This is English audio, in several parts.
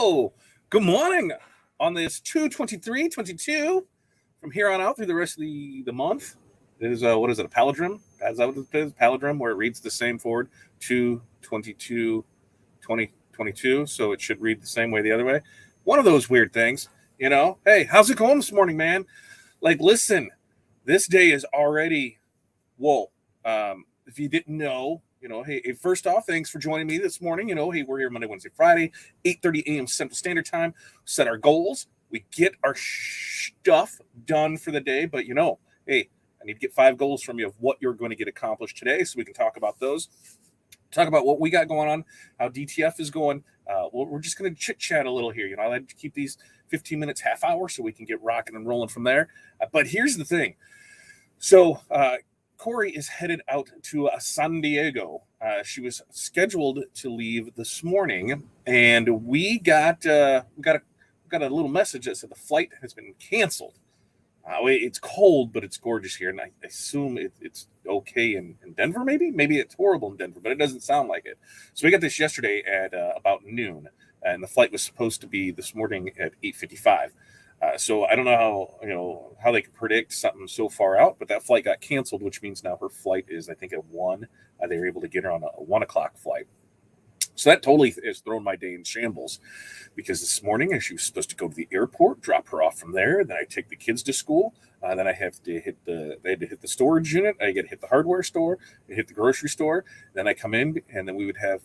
Hello. Good morning on this 2/23/22. From here on out through the rest of the month. It is what is it, a palindrome? Is that what it is? Palindrome, where it reads the same forward, 2/22/2022. So it should read the same way the other way. One of those weird things, Hey, how's it going this morning, man? Like, listen, this day is already whoa. If you didn't know, hey, first off, thanks for joining me this morning. Hey, we're here Monday, Wednesday, Friday, 8:30 a.m. Central Standard Time. Set our goals. We get our stuff done for the day. But, hey, I need to get 5 goals from you of what you're going to get accomplished today so we can talk about those. Talk about what we got going on, how DTF is going. We're just going to chit-chat a little here. I like to keep these 15 minutes, half hour, so we can get rocking and rolling from there. But here's the thing. So, Corey is headed out to San Diego. She was scheduled to leave this morning, and we got a little message that said the flight has been canceled. It's cold, but it's gorgeous here, and I assume it's okay in Denver. Maybe it's horrible in Denver, but it doesn't sound like it. So we got this yesterday at about noon, and the flight was supposed to be this morning at 8:55. So I don't know how they could predict something so far out, but that flight got canceled, which means now her flight is, I think, at 1. They were able to get her on a 1 o'clock flight. So that totally has thrown my day in shambles, because this morning she was supposed to go to the airport, drop her off from there. Then I take the kids to school. Then I have to they had to hit the storage unit. I get to hit the hardware store, hit the grocery store. Then I come in, and then we would have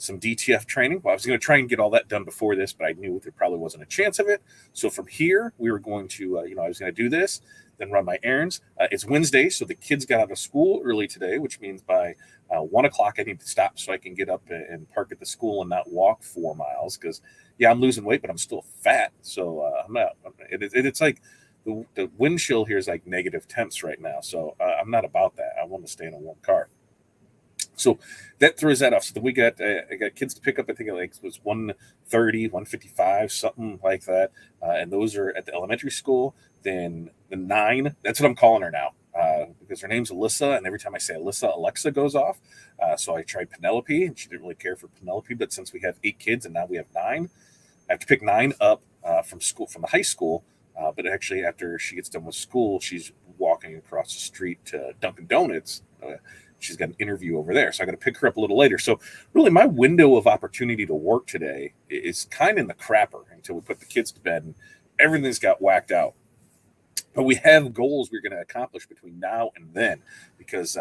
some DTF training. Well, I was going to try and get all that done before this, but I knew there probably wasn't a chance of it. So from here, we were going to, I was going to do this, then run my errands. It's Wednesday, so the kids got out of school early today, which means by 1 o'clock I need to stop so I can get up and park at the school and not walk 4 miles. Because, yeah, I'm losing weight, but I'm still fat. So I'm not. It's like the wind chill here is like negative temps right now. So I'm not about that. I want to stay in a warm car. So that throws that off. So then I got kids to pick up. I think it was 1:30, 1:55, something like that. And those are at the elementary school. Then the 9, that's what I'm calling her now, because her name's Alyssa. And every time I say Alyssa, Alexa goes off. So I tried Penelope, and she didn't really care for Penelope. But since we have 8 kids and now we have 9, I have to pick 9 up from the high school. But actually, after she gets done with school, she's walking across the street to Dunkin' Donuts. She's got an interview over there. So I got to pick her up a little later. So really my window of opportunity to work today is kind of in the crapper until we put the kids to bed and everything's got whacked out. But we have goals we're going to accomplish between now and then, because,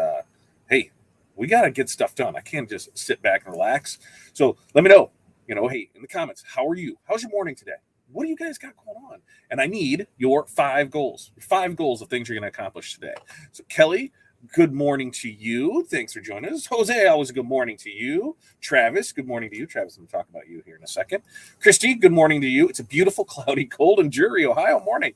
hey, we got to get stuff done. I can't just sit back and relax. So let me know, hey, in the comments, how are you? How's your morning today? What do you guys got going on? And I need your 5 goals, 5 goals of things you're going to accomplish today. So Kelly, good morning to you. Thanks for joining us. Jose, always a good morning to you. Travis, good morning to you. Travis, I'm going to talk about you here in a second. Christy, good morning to you. It's a beautiful, cloudy, cold in Drury, Ohio morning.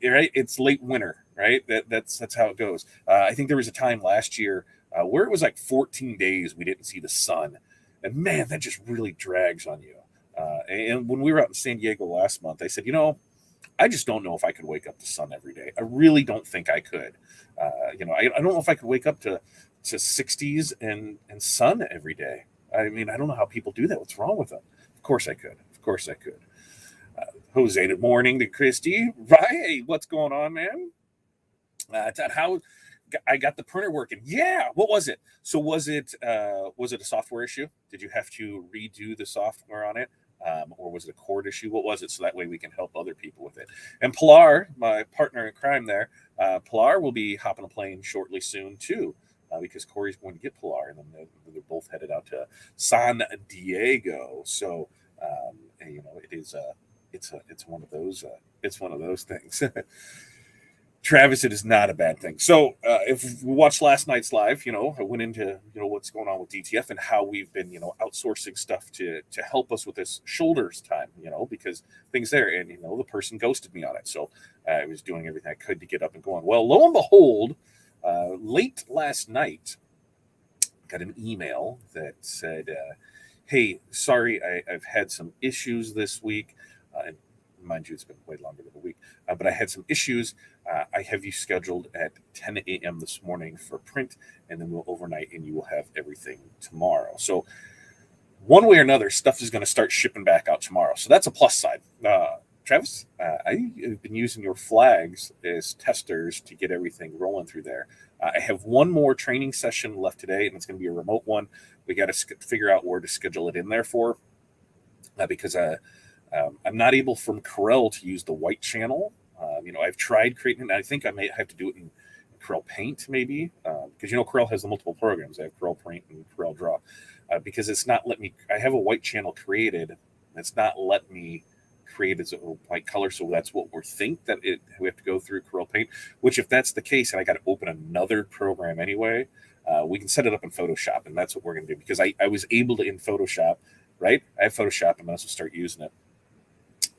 Right? It's late winter, right? That's how it goes. I think there was a time last year where it was like 14 days we didn't see the sun. And man, that just really drags on you. And when we were out in San Diego last month, I said, I just don't know if I could wake up to sun every day. I really don't think I could. I don't know if I could wake up to 60s and sun every day. I mean, I don't know how people do that. What's wrong with them? Of course I could. Jose, good morning to Christy. Right, what's going on, man? How I got the printer working. Yeah, what was it? So was it a software issue? Did you have to redo the software on it? Or was it a cord issue? What was it? So that way we can help other people with it. And Pilar, my partner in crime there, Pilar will be hopping a plane shortly soon too, because Corey's going to get Pilar, and then they're both headed out to San Diego. So it is it's one of those things. Travis, it is not a bad thing. So if we watched last night's live, I went into, what's going on with DTF and how we've been, outsourcing stuff to help us with this shoulders time, because things there. And, the person ghosted me on it. So I was doing everything I could to get up and going. Well, lo and behold, late last night, got an email that said, hey, sorry, I've had some issues this week. And mind you, it's been way longer than a week, but I had some issues. I have you scheduled at 10 a.m. this morning for print, and then we'll overnight, and you will have everything tomorrow. So one way or another, stuff is going to start shipping back out tomorrow. So that's a plus side. Travis, I have been using your flags as testers to get everything rolling through there. I have one more training session left today, and it's going to be a remote one. We got to figure out where to schedule it in there for, because I'm not able from Corel to use the white channel. I've tried creating it. I think I may have to do it in Corel Paint, maybe, because Corel has the multiple programs. I have Corel Paint and Corel Draw, because it's not letting me. I have a white channel created. It's not letting me create as a white color, so that's what we think that we have to go through Corel Paint. Which, if that's the case, and I got to open another program anyway, we can set it up in Photoshop, and that's what we're going to do. Because I was able to in Photoshop, right? I have Photoshop, and I also start using it.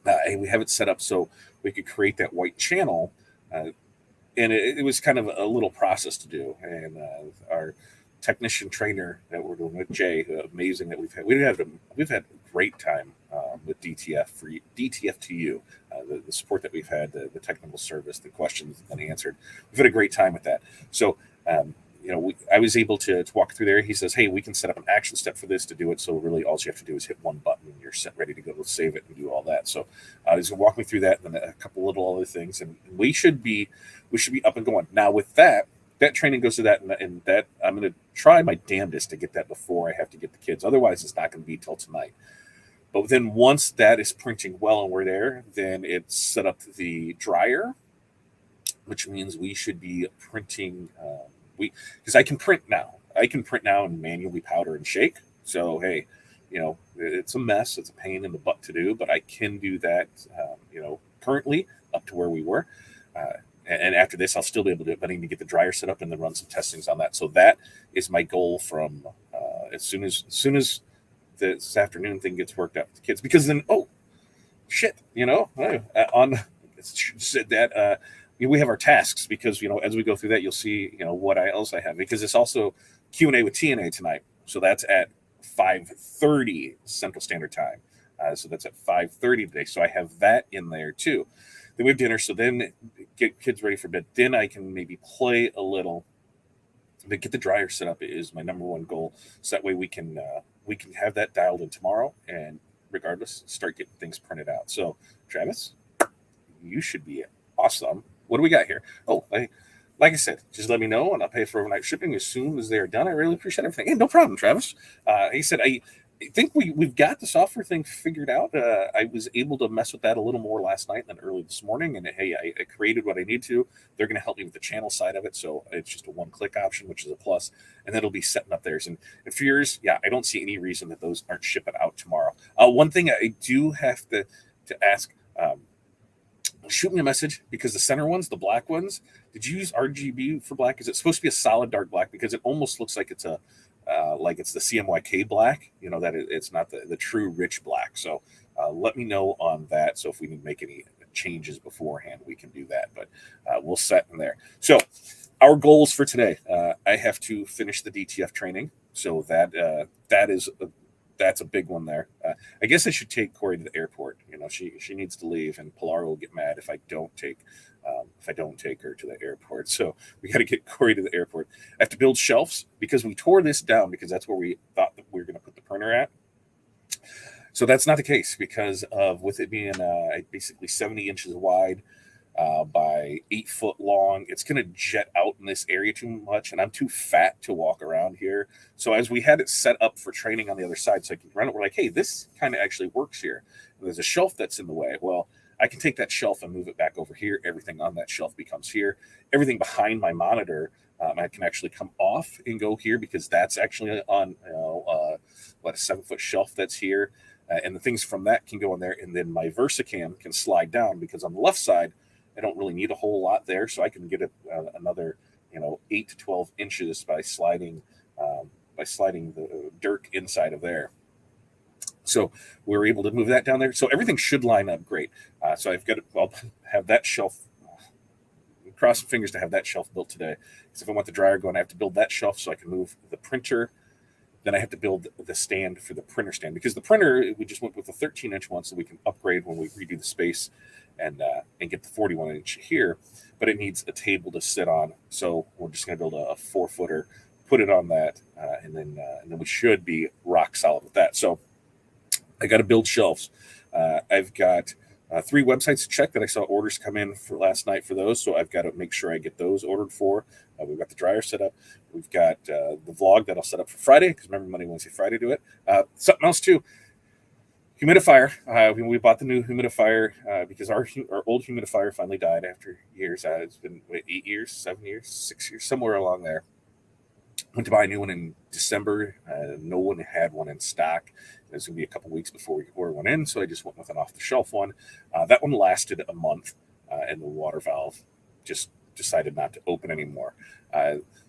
And we have it set up so we could create that white channel, and it was kind of a little process to do. And our technician trainer that we're doing with Jay, amazing that we've had a great time with DTF for DTF to you, the support that we've had, the technical service, the questions and answered. We've had a great time with that. So I was able to walk through there. He says, hey, we can set up an action step for this to do it. So really all you have to do is hit one button and you're set, ready to go to save it and do all that. So he's going to walk me through that and then a couple little other things. And we should be up and going. Now with that training goes to that, and that I'm going to try my damnedest to get that before I have to get the kids. Otherwise, it's not going to be till tonight. But then once that is printing well and we're there, then it's set up the dryer, which means we should be printing. Because I can print now. And manually powder and shake. So hey, it's a mess. It's a pain in the butt to do, but I can do that. Currently up to where we were. And after this, I'll still be able to do it, but I need to get the dryer set up and then run some testings on that. So that is my goal from as soon as this afternoon thing gets worked out with the kids. Because then, said that we have our tasks, because as we go through that, you'll see what else I have, because it's also Q&A with TNA tonight. So that's at 5:30 Central Standard Time. So that's at 5:30 today. So I have that in there too. Then we have dinner. So then get kids ready for bed. Then I can maybe play a little. But get the dryer set up is my number one goal. So that way we can have that dialed in tomorrow, and regardless, start getting things printed out. So Travis, you should be awesome. What do we got here? Oh, like I said, just let me know, and I'll pay for overnight shipping as soon as they are done. I really appreciate everything. Hey, no problem, Travis. He said, I think we've got the software thing figured out. I was able to mess with that a little more last night than early this morning. And hey, I created what I need to. They're going to help me with the channel side of it. So it's just a one-click option, which is a plus. And then it'll be setting up theirs. And for yours, I don't see any reason that those aren't shipping out tomorrow. One thing I do have to ask, shoot me a message, because the center ones, the black ones, did you use RGB for black? Is it supposed to be a solid dark black? Because it almost looks like it's the CMYK black, that it's not the true rich black. So let me know on that. So if we need to make any changes beforehand, we can do that. But we'll set in there. So our goals for today, I have to finish the DTF training. So that's a big one there. I guess I should take Corey to the airport. She needs to leave, and Pilar will get mad if I don't take her to the airport. So we got to get Corey to the airport. I have to build shelves, because we tore this down because that's where we thought that we were going to put the printer at. So that's not the case, because of with it being basically 70 inches wide by 8 foot long. It's going to jet out in this area too much, and I'm too fat to walk around here. So as we had it set up for training on the other side so I can run it, we're like, hey, this kind of actually works here. And there's a shelf that's in the way. Well, I can take that shelf and move it back over here. Everything on that shelf becomes here. Everything behind my monitor, I can actually come off and go here, because that's actually on a 7-foot shelf that's here. And the things from that can go in there. And then my VersaCam can slide down, because on the left side, I don't really need a whole lot there. So I can get another 8 to 12 inches by sliding the dirt inside of there. So we were able to move that down there. So everything should line up great. So I'll have that shelf, cross some fingers to have that shelf built today. Because if I want the dryer going, I have to build that shelf so I can move the printer. Then I have to build the stand for the printer stand, because the printer, we just went with a 13-inch one so we can upgrade when we redo the space and get the 41-inch here. But it needs a table to sit on. So we're just going to build a 4-footer put it on that, and then we should be rock solid with that. So I got to build shelves. I've got 3 websites to check that I saw orders come in for last night for those. So I've got to make sure I get those ordered for. We've got the dryer set up. We've got the vlog that I'll set up for Friday, because remember, Monday, Wednesday, Friday do it. Something else too. Humidifier. We bought the new humidifier because our old humidifier finally died after years. It's been 8 years, 7 years, 6 years, somewhere along there. Went to buy a new one in December. No one had one in stock. It was going to be a couple weeks before we could order one in, so I just went with an off-the-shelf one. That one lasted a month, and the water valve just decided not to open anymore.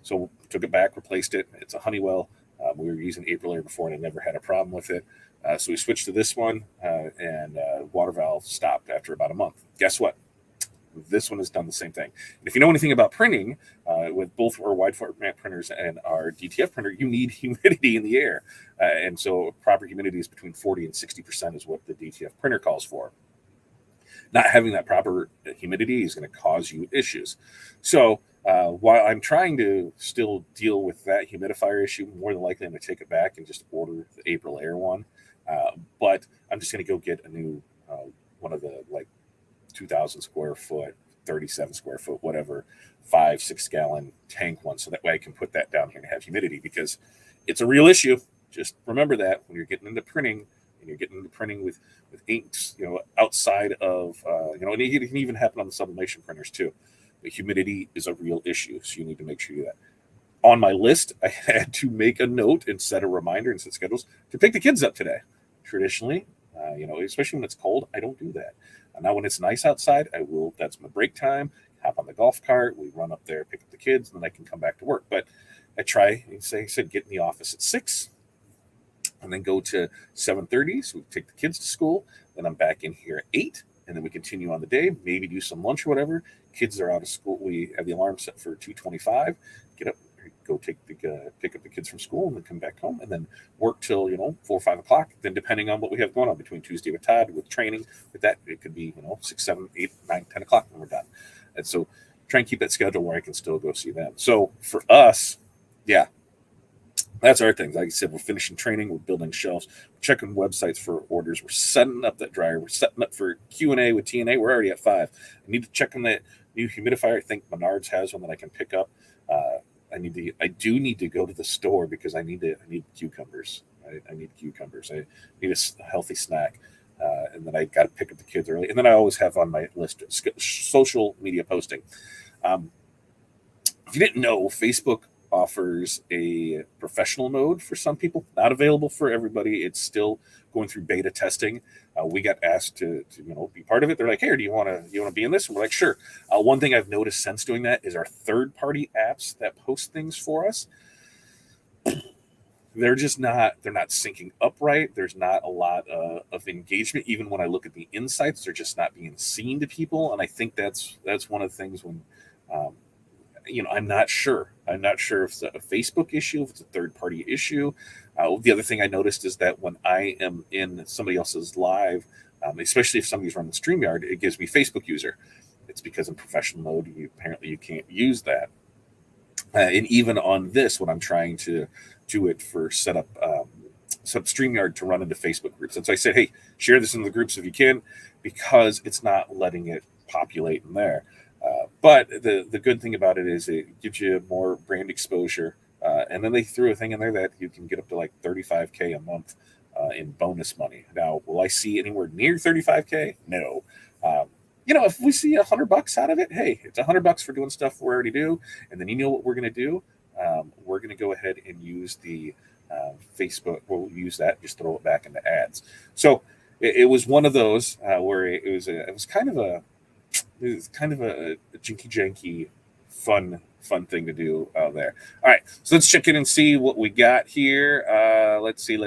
So took it back, replaced it. It's a Honeywell. We were using April Air before, and I never had a problem with it. So we switched to this one, and water valve stopped after about a month. Guess what? This one has done the same thing. And if you know anything about printing, with both our wide format printers and our DTF printer, you need humidity in the air. And so proper humidity is between 40 and 60% is what the DTF printer calls for. Not having that proper humidity is going to cause you issues. So while I'm trying to still deal with that humidifier issue, more than likely I'm going to take it back and just order the April Air one. But I'm just going to go get a new one of the 2,000 square foot, 37 square foot, whatever, 5-6 gallon tank one. So that way I can put that down here and have humidity, because it's a real issue. Just remember that when you're getting into printing, and you're getting into printing with inks, outside of, and it can even happen on the sublimation printers too. The humidity is a real issue. So you need to make sure you do that. On my list, I had to make a note and set a reminder and set schedules to pick the kids up today. Traditionally, especially when it's cold, I don't do that. Now, when it's nice outside, I will. That's my break time. Hop on the golf cart. We run up there, pick up the kids, and then I can come back to work. But I try, get in the office at 6, and then go to 7:30. So we take the kids to school. Then I'm back in here at 8, and then we continue on the day. Maybe do some lunch or whatever. Kids are out of school. We have the alarm set for 2:25. Get up, go pick up the kids from school, and then come back home, and then work till 4 or 5 o'clock. Then depending on what we have going on between Tuesday with Todd, with training, with that, it could be 6, 7, 8, 9, 10 o'clock when we're done. And so try and keep that schedule where I can still go see them. So for us, yeah, that's our thing. Like I said, we're finishing training, we're building shelves, we're checking websites for orders, we're setting up that dryer, we're setting up for Q&A with TNA. We're already at 5. I need to check on that new humidifier. I think Menards has one that I can pick up. I do need to go to the store because I need cucumbers. I need cucumbers. I need a healthy snack. And then I got to pick up the kids early. And then I always have on my list social media posting. If you didn't know, Facebook offers a professional mode for some people, not available for everybody. It's still going through beta testing. We got asked to be part of it. They're like, "Hey, do you want to be in this?" And we're like, "Sure." One thing I've noticed since doing that is our third-party apps that post things for us. They're not syncing up right. There's not a lot of engagement. Even when I look at the insights, they're just not being seen to people. And I think that's one of the things when I'm not sure. I'm not sure if it's a Facebook issue, if it's a third-party issue. The other thing I noticed is that when I am in somebody else's live, especially if somebody's running StreamYard, it gives me Facebook user. It's because in professional mode, you can't use that. And even on this, when I'm trying to do it for set up StreamYard to run into Facebook groups. And so I said, hey, share this in the groups if you can, because it's not letting it populate in there. But the good thing about it is it gives you more brand exposure. And then they threw a thing in there that you can get up to like $35K a month in bonus money. Now, will I see anywhere near $35K? No. If we see $100 out of it, hey, it's $100 for doing stuff we already do. And then what we're going to do? We're going to go ahead and use the Facebook. We'll use that, just throw it back into ads. So it was one of those where it was kind of a jinky janky fun thing to do out there. All right, so let's check in and see what we got here. Let's see.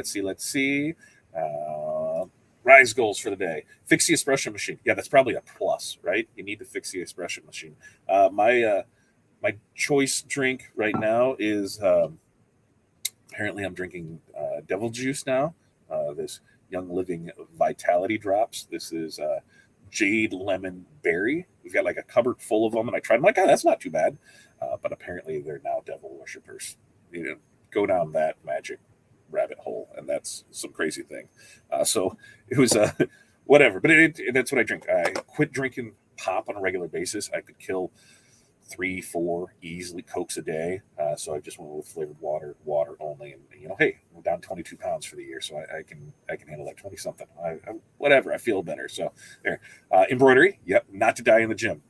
Rise goals for the day. Fix the espresso machine. Yeah, that's probably a plus, right? You need to fix the espresso machine. My choice drink right now is apparently I'm drinking Devil Juice now. This Young Living Vitality Drops. This is Jade Lemon Berry. We've got like a cupboard full of them, and I tried them. I'm like, oh, that's not too bad. But apparently they're now devil worshippers. go down that magic rabbit hole, and that's some crazy thing. So it was whatever, but that's what I drink. I quit drinking pop on a regular basis. I could kill 3-4 easily Cokes a day. So I just went with flavored water only, and hey, I'm down 22 pounds for the year, so I can handle that 20 something. Whatever, I feel better. So there, embroidery. Yep, not to die in the gym,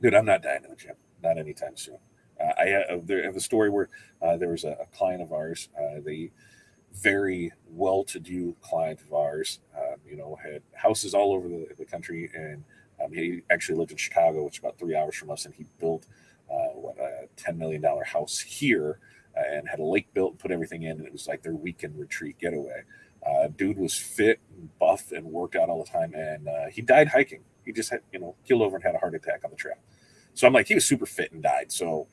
dude. I'm not dying in the gym, not anytime soon. I have a story where there was a client of ours. They very well-to-do client of ours. Had houses all over the country, and he actually lived in Chicago, which is about 3 hours from us, and he built a $10 million house here, and had a lake built and put everything in, and it was like their weekend retreat getaway. Dude was fit and buff and worked out all the time, and he died hiking. He just had keeled over and had a heart attack on the trail. So I'm like, he was super fit and died. So,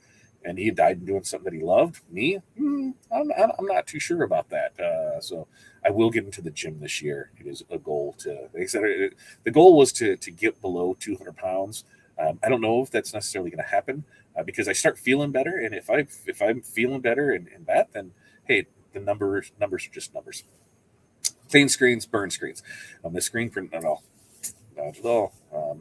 and he died doing something that he loved. Me, I'm not too sure about that. So I will get into the gym this year. It is a goal they said the goal was to get below 200 pounds. I don't know if that's necessarily going to happen because I start feeling better. And if I'm feeling better and that, then hey, the numbers are just numbers. Clean screens, burn screens. The screen print, not at all.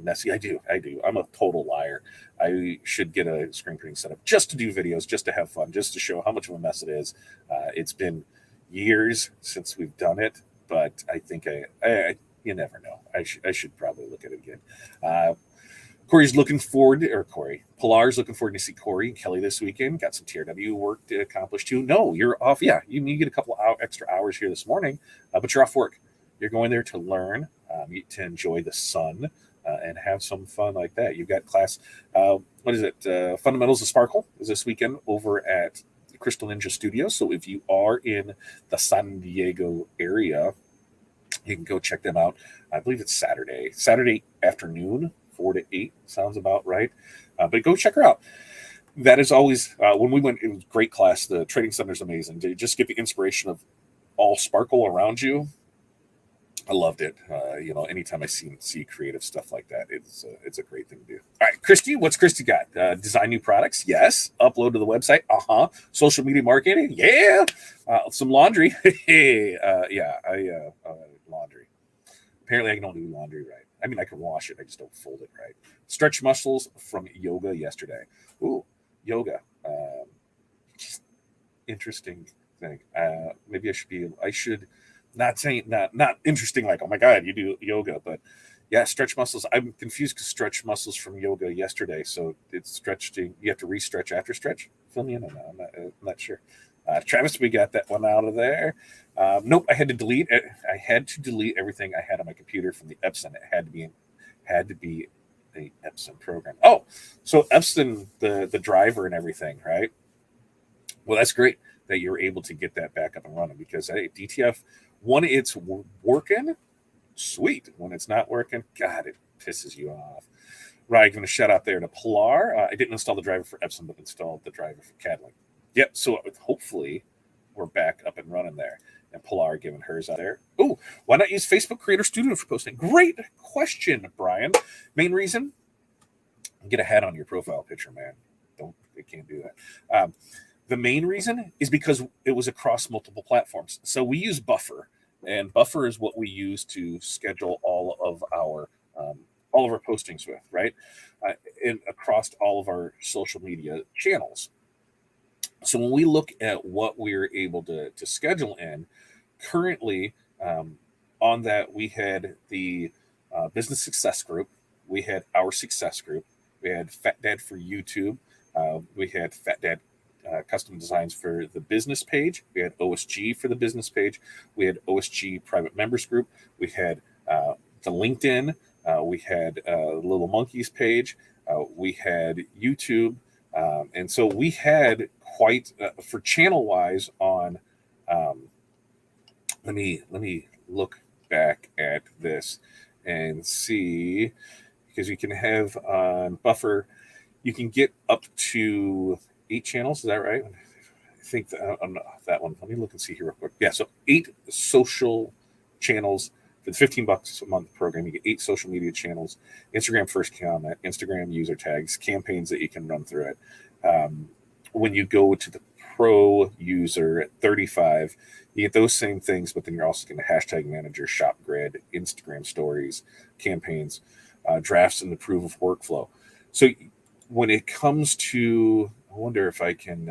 Nessie, I do. I'm a total liar. I should get a screen printing setup just to do videos, just to have fun, just to show how much of a mess it is. It's been years since we've done it, but I think you never know. I should probably look at it again. Corey's looking forward, or Pilar's looking forward to see Corey and Kelly this weekend. Got some TRW work to accomplish too. No, you're off. Yeah, you get a couple extra hours here this morning, but you're off work. You're going there to learn, to enjoy the sun, and have some fun like that. You've got class, what is it? Fundamentals of Sparkle is this weekend over at Crystal Ninja Studios. So if you are in the San Diego area, you can go check them out. I believe it's Saturday afternoon, 4 to 8 sounds about right. But go check her out. That is always, when we went, it was a great class. The training center is amazing. To just get the inspiration of all sparkle around you. I loved it. Anytime I see creative stuff like that, it's a great thing to do. All right, Christy, what's Christy got? Design new products? Yes. Upload to the website? Social media marketing? Yeah. Some laundry? Laundry. Apparently, I can only do laundry right. I mean, I can wash it. I just don't fold it right. Stretch muscles from yoga yesterday. Ooh, yoga. Interesting thing. Maybe I should. Not saying not interesting like, oh my God, you do yoga, but yeah, stretch muscles. I'm confused because stretch muscles from yoga yesterday. So it's stretching. You have to re-stretch after stretch. Fill me in on that. I'm not sure. Travis, we got that one out of there. Nope, I had to delete it. I had to delete everything I had on my computer from the Epson. It had to be the Epson program. Oh, so Epson, the driver and everything, right? Well, that's great that you're able to get that back up and running because DTF, when it's working, sweet. When it's not working, God, it pisses you off. Right, giving a shout out there to Pilar. I didn't install the driver for Epson, but installed the driver for Cadlink. Yep, so hopefully we're back up and running there. And Pilar giving hers out there. Oh, why not use Facebook Creator Studio for posting? Great question, Brian. Main reason, get a hat on your profile picture, man. They can't do that. The main reason is because it was across multiple platforms. So we use Buffer, and Buffer is what we use to schedule all of our postings with, right? And across all of our social media channels. So when we look at what we're able to schedule in, currently on that we had the Business Success Group, we had our Success Group, we had Fat Dad for YouTube, we had Fat Dad custom designs for the business page. We had OSG for the business page. We had OSG private members group. We had the LinkedIn. We had Little Monkeys page. We had YouTube. And so we had quite for channel wise on. Let me look back at this and see, because you can have on Buffer, you can get up to 8 channels. Is that right? I think that one. Let me look and see here real quick. Yeah, so 8 social channels for the $15 a month program. You get 8 social media channels, Instagram first comment, Instagram user tags, campaigns that you can run through it. When you go to the pro user at 35, you get those same things, but then you're also getting a hashtag manager, shop grid, Instagram stories, campaigns, drafts, and approve of workflow. So when it comes to, I wonder if I can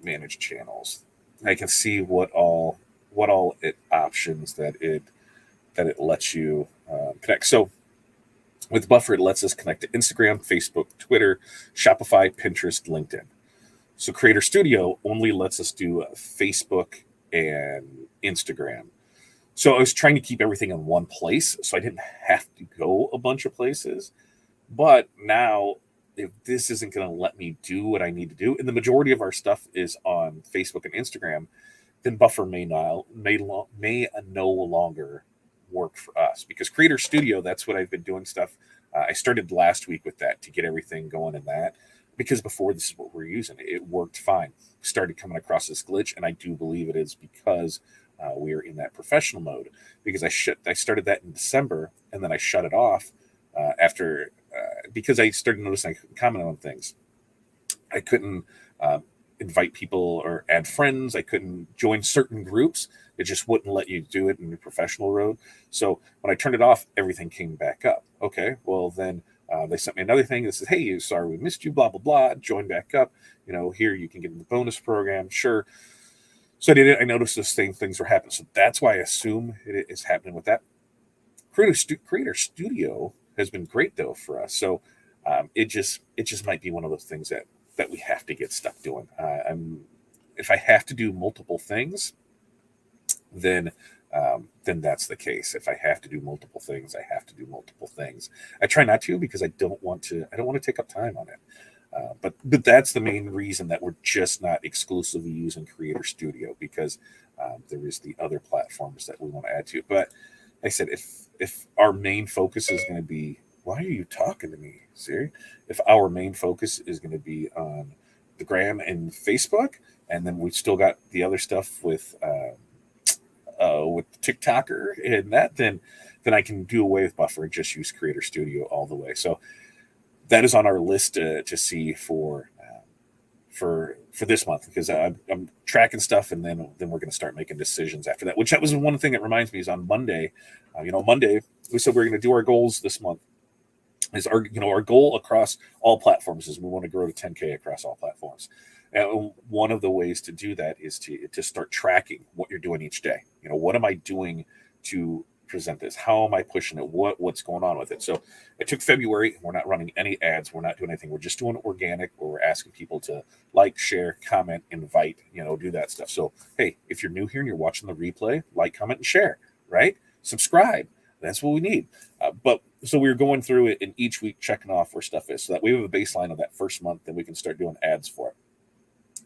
manage channels. I can see what all options that it lets you connect. So with Buffer, it lets us connect to Instagram, Facebook, Twitter, Shopify, Pinterest, LinkedIn. So Creator Studio only lets us do Facebook and Instagram. So I was trying to keep everything in one place so I didn't have to go a bunch of places. But now, if this isn't going to let me do what I need to do, and the majority of our stuff is on Facebook and Instagram, then Buffer may no longer work for us, because Creator Studio, that's what I've been doing stuff. I started last week with that to get everything going in that, because before, this is what we're using. It worked fine. Started coming across this glitch, and I do believe it is because we are in that professional mode, because I started that in December, and then I shut it off after because I started noticing I couldn't comment on things. I couldn't invite people or add friends. I couldn't join certain groups. It just wouldn't let you do it in the professional road. So when I turned it off, everything came back up. Okay, well then they sent me another thing that says, "Hey, sorry we missed you, blah blah blah. Join back up. Here you can get in the bonus program." Sure. So I did it. I noticed the same things were happening. So that's why I assume it is happening with that. Creator Studio has been great though for us. So it just might be one of those things that we have to get stuck doing. If I have to do multiple things, then that's the case. If I have to do multiple things, I have to do multiple things. I try not to, because I don't want to take up time on it. But that's the main reason that we're just not exclusively using Creator Studio, because there is the other platforms that we want to add to. But like I said, if our main focus is going to be, why are you talking to me, Siri? If our main focus is going to be on the Gram and Facebook, and then we've still got the other stuff with TikToker and that, then I can do away with Buffer and just use Creator Studio all the way. So that is on our list to see for this month, because I'm tracking stuff, and then we're going to start making decisions after that. Which, that was one thing that reminds me, is on Monday. Monday we said we're going to do our goals this month. Is our goal across all platforms is we want to grow to 10K across all platforms. And one of the ways to do that is to start tracking what you're doing each day. What am I doing to present this? How am I pushing it? What's going on with it? So I took February. We're not running any ads. We're not doing anything. We're just doing organic, where we're asking people to like, share, comment, invite, do that stuff. So, hey, if you're new here and you're watching the replay, like, comment, and share, right? Subscribe. That's what we need. So we were going through it, and each week checking off where stuff is, so that we have a baseline of that first month, then we can start doing ads for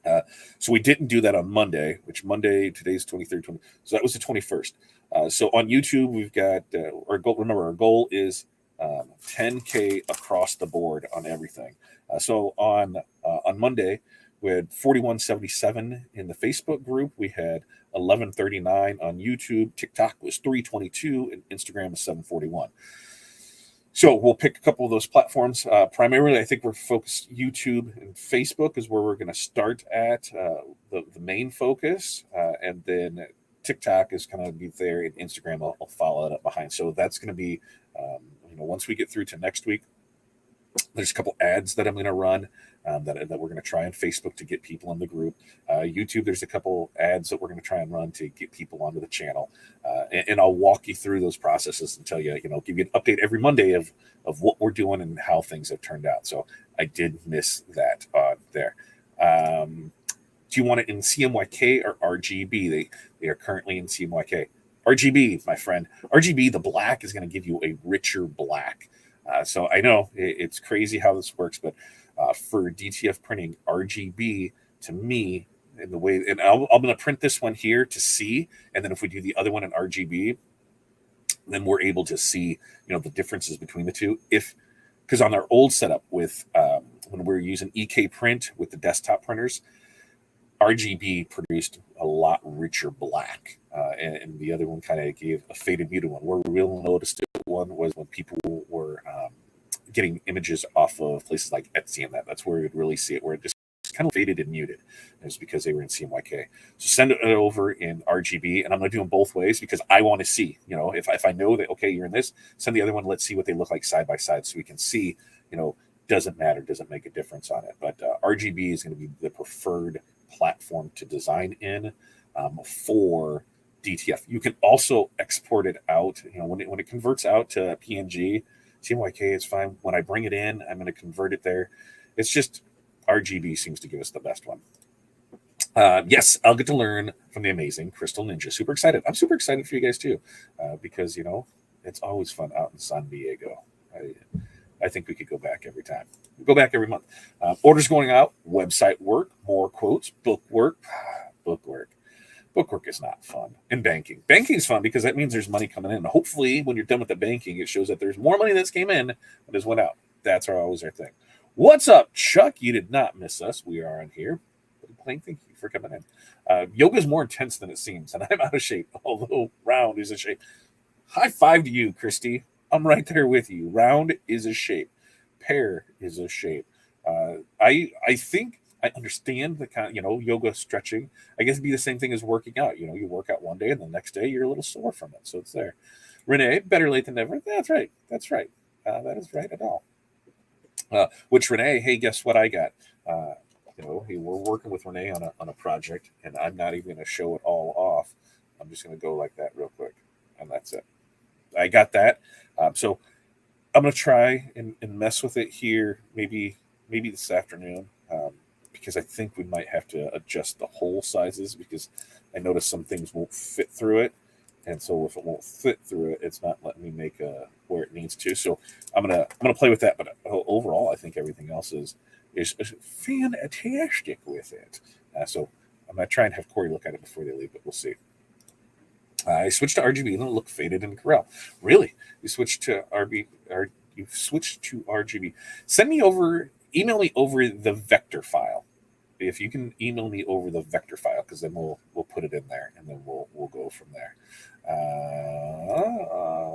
it. So we didn't do that on Monday, today's 23rd, so that was the 21st. So on YouTube, we've got our goal. Remember, our goal is 10K across the board on everything. So on Monday, we had 4177 in the Facebook group. We had 1139 on YouTube. TikTok was 322, and Instagram was 741. So we'll pick a couple of those platforms. Primarily, I think we're focused. YouTube and Facebook is where we're going to start at, the main focus, and then TikTok is going to be there, and Instagram I'll follow it up behind. So that's going to be, once we get through to next week, there's a couple ads that I'm going to run that we're going to try on Facebook to get people in the group. YouTube, there's a couple ads that we're going to try and run to get people onto the channel. And I'll walk you through those processes and tell you, give you an update every Monday of what we're doing and how things have turned out. So I did miss that there. Do you want it in CMYK or RGB? They are currently in CMYK. RGB, my friend. RGB, the black, is going to give you a richer black. So I know it's crazy how this works, but for DTF printing, RGB, to me, in the way, and I'm going to print this one here to see, and then if we do the other one in RGB, then we're able to see, the differences between the two. Because on our old setup with when we were using EK print with the desktop printers, RGB produced a lot richer black, and the other one kind of gave a faded muted one. Where we really noticed it one was when people were getting images off of places like Etsy, and that's where you'd really see it, where it just kind of faded and muted. It's because they were in CMYK. So send it over in RGB, and I'm going to do them both ways because I want to see, if I know that, okay, you're in this, send the other one. Let's see what they look like side by side so we can see, doesn't matter, doesn't make a difference on it. But RGB is going to be the preferred platform to design in for DTF. You can also export it out. When it converts out to PNG, CMYK is fine. When I bring it in, I'm going to convert it there. It's just RGB seems to give us the best one. Yes, I'll get to learn from the amazing Crystal Ninja. Super excited. I'm super excited for you guys too, because it's always fun out in San Diego. I think we could go back every time. We go back every month. Orders going out. Website work. More quotes. Book work. Bookwork is not fun. And banking. Banking is fun because that means there's money coming in. Hopefully, when you're done with the banking, it shows that there's more money that's came in than has went out. That's always our thing. What's up, Chuck? You did not miss us. We are on here. Thank you for coming in. Yoga is more intense than it seems, and I'm out of shape, although round is a shape. High five to you, Christy. I'm right there with you. Round is a shape. Pear is a shape. I think I understand the kind, yoga stretching. I guess it'd be the same thing as working out. You work out one day and the next day you're a little sore from it. So it's there. Renee, better late than never. That's right. That is right at all. Which Renee, hey, guess what I got? Hey, we're working with Renee on a project, and I'm not even going to show it all off. I'm just going to go like that real quick, and that's it. I got that. So I'm going to try and mess with it here, maybe this afternoon. Because I think we might have to adjust the hole sizes because I noticed some things won't fit through it. And so if it won't fit through it, it's not letting me make where it needs to. So I'm gonna play with that. But overall, I think everything else is fantastic with it. So I'm gonna try and have Corey look at it before they leave, but we'll see. I switched to RGB and it looked faded in Corel. Really? You switched to you've switched to RGB. Email me over the vector file. If you can email me over the vector file, because then we'll put it in there, and then we'll go from there.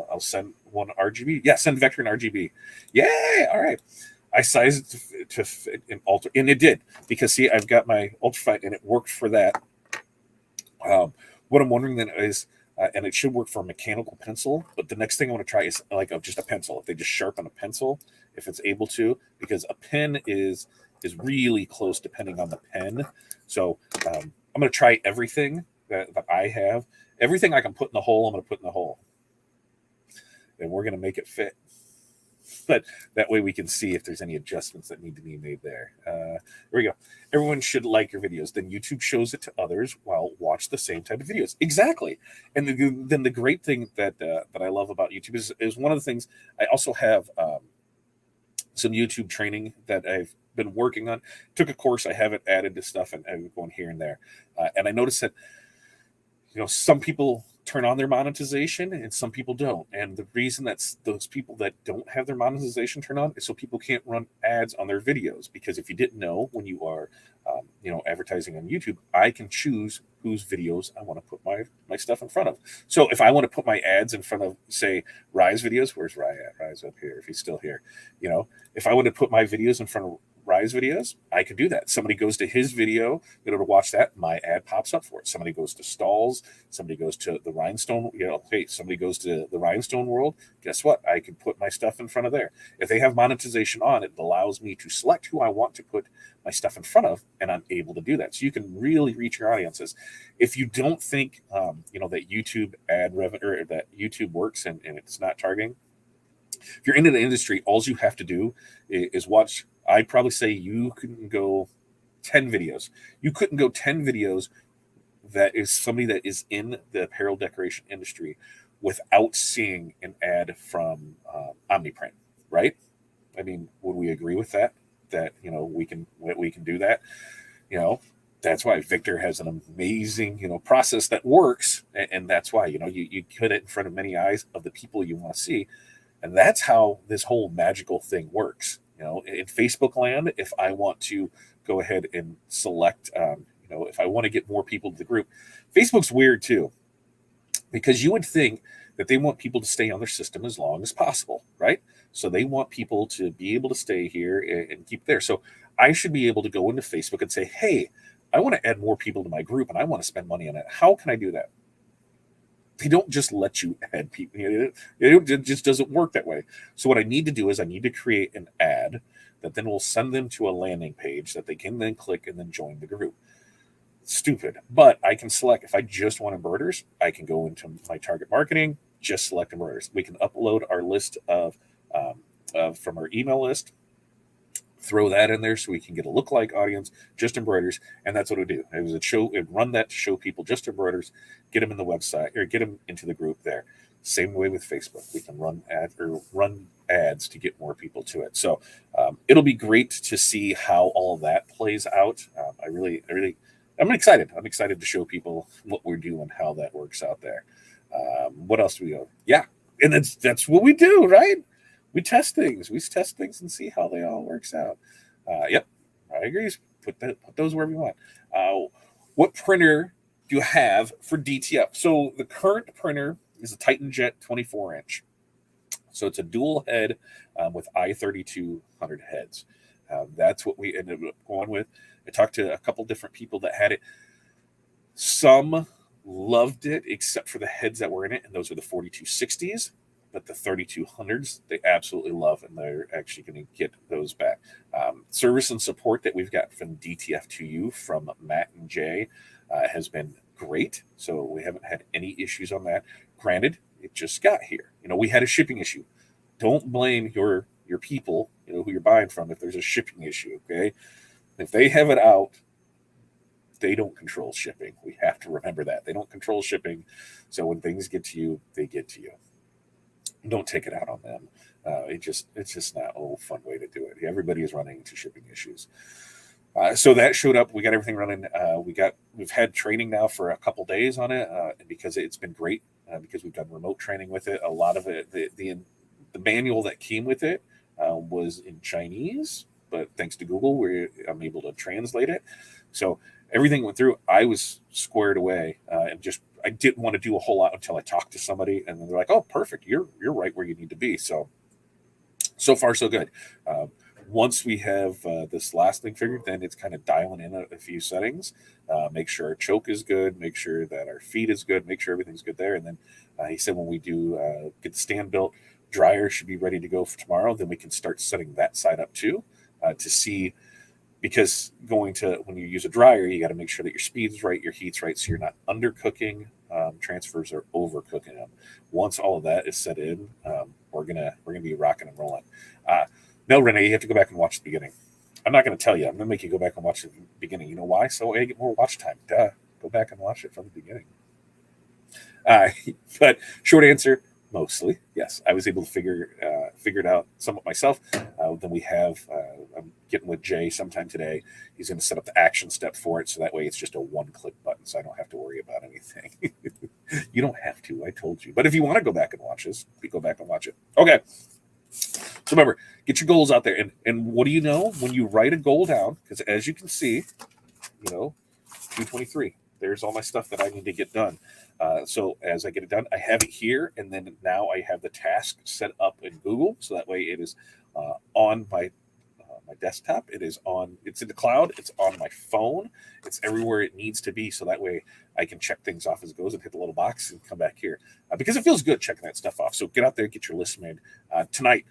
I'll send one RGB. Yeah, send vector and RGB. Yay! All right. I sized it to fit an ultra, and it did, because see, I've got my ultrafine, and it worked for that. What I'm wondering then is, and it should work for a mechanical pencil, but the next thing I want to try is just a pencil. If they just sharpen a pencil, if it's able to, because a pen is really close depending on the pen. So I'm going to try everything that I have. Everything I can put in the hole, I'm going to put in the hole. And we're going to make it fit. But that way we can see if there's any adjustments that need to be made there. Here we go. Everyone should like your videos. Then YouTube shows it to others while watch the same type of videos. Exactly. And then the great thing that I love about YouTube is one of the things I also have some YouTube training that I've been working on. Took a course, I have it added to stuff, and I'm going here and there. And I noticed that some people turn on their monetization and some people don't. And the reason that's those people that don't have their monetization turned on is so people can't run ads on their videos. Because if you didn't know, when you are advertising on YouTube, I can choose whose videos I want to put my stuff in front of. So if I want to put my ads in front of, say, Rise videos, where's Rise at? Rise up here, if he's still here. If I want to put my videos in front of Rise videos, I can do that. Somebody goes to his video, to watch that, my ad pops up for it. Somebody goes to Stalls, somebody goes to the Rhinestone, hey, somebody goes to the Rhinestone world. Guess what? I can put my stuff in front of there. If they have monetization on, it allows me to select who I want to put my stuff in front of, and I'm able to do that. So you can really reach your audiences. If you don't think, that YouTube ad revenue, or that YouTube works and it's not targeting, if you're into the industry, all you have to do is watch. I'd probably say you couldn't go 10 videos. You couldn't go 10 videos that is somebody that is in the apparel decoration industry without seeing an ad from Omniprint, right? I mean, would we agree with that? That we can do that. That's why Victor has an amazing process that works, and that's why you put it in front of many eyes of the people you want to see, and that's how this whole magical thing works. In Facebook land, if I want to go ahead and select, if I want to get more people to the group, Facebook's weird too, because you would think that they want people to stay on their system as long as possible, right? So they want people to be able to stay here and keep there. So I should be able to go into Facebook and say, hey, I want to add more people to my group and I want to spend money on it. How can I do that? They don't just let you add people. It just doesn't work that way. So what I need to do is I need to create an ad that then will send them to a landing page that they can then click and then join the group. Stupid, but I can select. If I just want embroiders, I can go into my target marketing, just select embroiders. We can upload our list from our email list, throw that in there so we can get a lookalike audience, just embroiders, and that's what it would do. It'd run that to show people just embroiders, get them in the website or get them into the group there. Same way with Facebook, we can run ads to get more people to it. So it'll be great to see how all that plays out. I'm excited. I'm excited to show people what we're doing, how that works out there. What else do we go? Yeah, and that's what we do, right? We test things. We test things and see how they all works out. Yep, I agree. Put those wherever you want. What printer do you have for DTF? So the current printer is a Titan Jet 24-inch. So it's a dual head with i3200 heads. That's what we ended up going with. I talked to a couple different people that had it. Some loved it, except for the heads that were in it, and those are the 4260s. But the 3200s, they absolutely love, and they're actually going to get those back. Service and support that we've got from DTF2U from Matt and Jay has been great. So we haven't had any issues on that. Granted, it just got here. We had a shipping issue. Don't blame your people, who you're buying from if there's a shipping issue, okay? If they have it out, they don't control shipping. We have to remember that. They don't control shipping. So when things get to you, they get to you. Don't take it out on them. It's just not a fun way to do it. Everybody is running into shipping issues. So that showed up. We got everything running. We've had training now for a couple days on it, because it's been great, because we've done remote training with it. A lot of it, the manual that came with it was in Chinese, but thanks to Google, I'm able to translate it. So everything went through. I was squared away, and I didn't want to do a whole lot until I talked to somebody, and then they're like, "Oh, perfect, you're right where you need to be." So far so good. Once we have this last thing figured, then it's kind of dialing in a few settings, make sure our choke is good, make sure that our feed is good, make sure everything's good there. And then he said when we do get the stand built, dryer should be ready to go for tomorrow. Then we can start setting that side up too, to see, because when you use a dryer, you got to make sure that your speed's right, your heat's right, so you're not undercooking transfers or overcooking them. Once all of that is set in, we're gonna be rocking and rolling. No, Renee, you have to go back and watch the beginning. I'm not going to tell you. I'm going to make you go back and watch the beginning. You know why? So I get more watch time. Duh. Go back and watch it from the beginning. But short answer, mostly yes. I was able to figure it out somewhat myself. Then I'm getting with Jay sometime today. He's going to set up the action step for it, so that way it's just a one-click button, so I don't have to worry about anything. You don't have to. I told you. But if you want to go back and watch this, go back and watch it. Okay. So remember, get your goals out there. And what do you know when you write a goal down? Because as you can see, 223. There's all my stuff that I need to get done. So as I get it done, I have it here. And then now I have the task set up in Google. So that way it is on my desktop. It's in the cloud. It's on my phone. It's everywhere it needs to be. So that way I can check things off as it goes and hit the little box and come back here, because it feels good checking that stuff off. So get out there, get your list made. Tonight,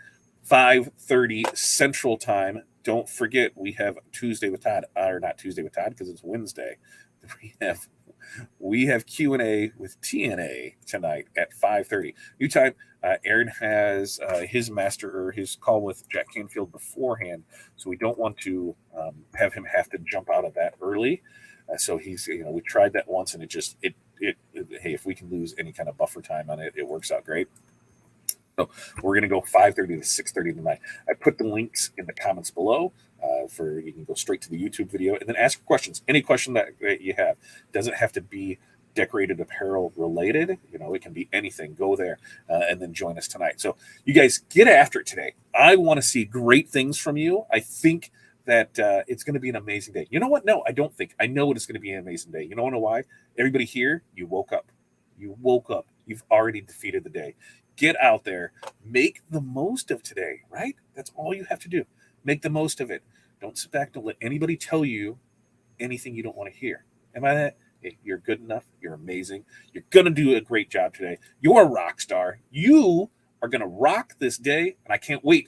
5:30 Central Time. Don't forget, we have Tuesday with Todd, or not Tuesday with Todd because it's Wednesday. We have Q&A with TNA tonight at 5:30 new time. Aaron has his call with Jack Canfield beforehand, so we don't want to have him have to jump out of that early. So he's, we tried that once, and hey, if we can lose any kind of buffer time on it, it works out great. So we're going to go 5:30 to 6:30 tonight. I put the links in the comments below. You can go straight to the YouTube video and then ask questions. Any question that you have. Doesn't have to be decorated apparel related. It can be anything. Go there and then join us tonight. So you guys get after it today. I want to see great things from you. I think that it's going to be an amazing day. You know what? No, I don't think. I know it's going to be an amazing day. You know why? Everybody here, you woke up. You woke up. you've already defeated the day. Get out there, make the most of today, right? That's all you have to do. Make the most of it. Don't sit back. Don't let anybody tell you anything you don't want to hear. Am I that? Hey, you're good enough. You're amazing. You're going to do a great job today. You're a rock star. You are going to rock this day. And I can't wait